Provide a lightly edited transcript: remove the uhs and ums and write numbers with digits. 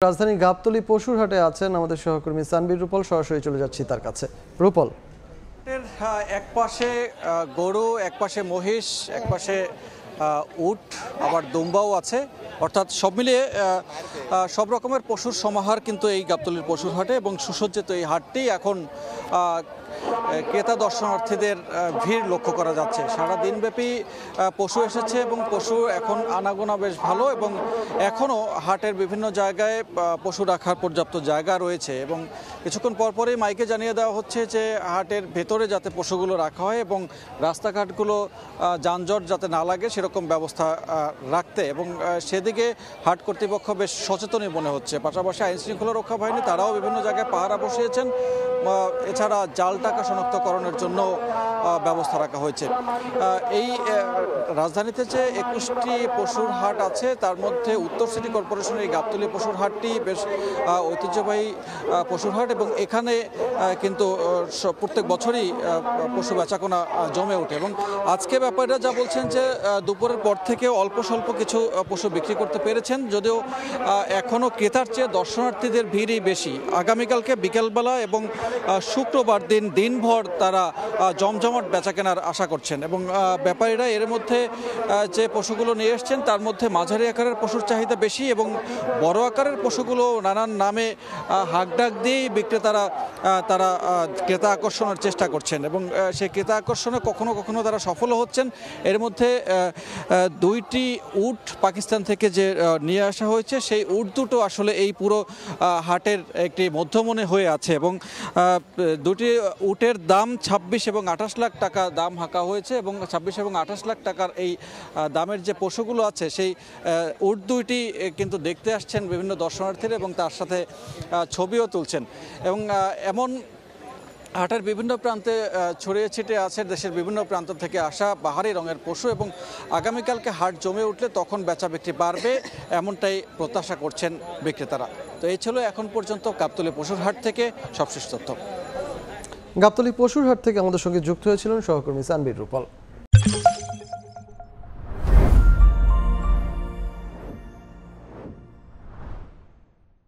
রাজধানী গাবতলী পশুর হাটে আছেন আমাদের সহকর্মী সানবীর রূপল। সরাসরি চলে যাচ্ছি তার কাছে। রূপল, এক পাশে গরু, এক পাশে মহিষ, এক পাশে উট, আবার দুম্বাও আছে, অর্থাৎ সব মিলিয়ে সব রকমের পশুর সমাহার কিন্তু এই গাবতলীর পশুর হাটে। এবং সুসজ্জিত এই হাটটি এখন ক্রেতা দর্শনার্থীদের ভিড় লক্ষ্য করা যাচ্ছে। সারা দিনব্যাপী পশু এসেছে এবং পশু এখন আনাগোনা বেশ ভালো, এবং এখনও হাটের বিভিন্ন জায়গায় পশু রাখার পর্যাপ্ত জায়গা রয়েছে। এবং কিছুক্ষণ পরপরই মাইকে জানিয়ে দেওয়া হচ্ছে যে হাটের ভেতরে যাতে পশুগুলো রাখা হয় এবং রাস্তাঘাটগুলো যানজট যাতে না লাগে সেরকম ব্যবস্থা রাখতে, এবং সেদিকে হাট কর্তৃপক্ষ বেশ সচেতনই মনে হচ্ছে। পাশাপাশি আইনশৃঙ্খলা রক্ষা বাহিনী তারাও বিভিন্ন জায়গায় পাহারা বসিয়েছেন। এছাড়া জাল টাকা শনাক্তকরণের জন্য ব্যবস্থা রাখা হয়েছে। এই রাজধানীতে যে 21টি পশুর হাট আছে তার মধ্যে উত্তর সিটি কর্পোরেশনের এই গাবতলী পশুর হাটটি বেশ ঐতিহ্যবাহী পশুর হাট, এবং এখানে কিন্তু প্রত্যেক বছরই পশু বেচাকেনা জমে ওঠে। এবং আজকে ব্যাপারীরা যা বলছেন যে দুপুরের পর থেকে অল্প স্বল্প কিছু পশু বিক্রি করতে পেরেছেন, যদিও এখনও ক্রেতার চেয়ে দর্শনার্থীদের ভিড়ই বেশি। আগামীকালকে বিকেলবেলা এবং শুক্রবার দিনভর তারা জমজমাট বেচাকেনার আশা করছেন। এবং ব্যাপারীরা এর মধ্যে যে পশুগুলো নিয়ে এসছেন তার মধ্যে মাঝারি আকারের পশুর চাহিদা বেশি, এবং বড় আকারের পশুগুলো নানান নামে হাঁকডাক দিয়েই বিক্রেতারা তারা ক্রেতা আকর্ষণের চেষ্টা করছেন, এবং সেই ক্রেতা আকর্ষণে কখনো কখনো তারা সফল হচ্ছেন। এর মধ্যে 2টি উট পাকিস্তান থেকে যে নিয়ে আসা হয়েছে সেই উট দুটো আসলে এই পুরো হাটের একটি মধ্যমণি হয়ে আছে। এবং 2টি উটের দাম 26 এবং 28 লাখ টাকা দাম হাঁকা হয়েছে, এবং 26 এবং 28 লাখ টাকার এই দামের যে পশুগুলো আছে সেই উট দুইটি কিন্তু দেখতে আসছেন বিভিন্ন দর্শনার্থীরা, এবং তার সাথে ছবিও তুলছেন। এবং এমন হাটের বিভিন্ন প্রান্তে ছড়িয়ে ছিটিয়ে আছে দেশের বিভিন্ন প্রান্ত থেকে আসা বাহারি রঙের পশু, এবং আগামীকালকে হাট জমে উঠলে তখন বেচা বিক্রি বাড়বে এমনটাই প্রত্যাশা করছেন বিক্রেতারা। তো এই ছিল এখন পর্যন্ত গাবতলী পশুর হাট থেকে সবশেষ তথ্য। গাবতলী পশুর হাট থেকে আমাদের সঙ্গে যুক্ত হয়েছিলেন সহকর্মী সানবীর রূপল।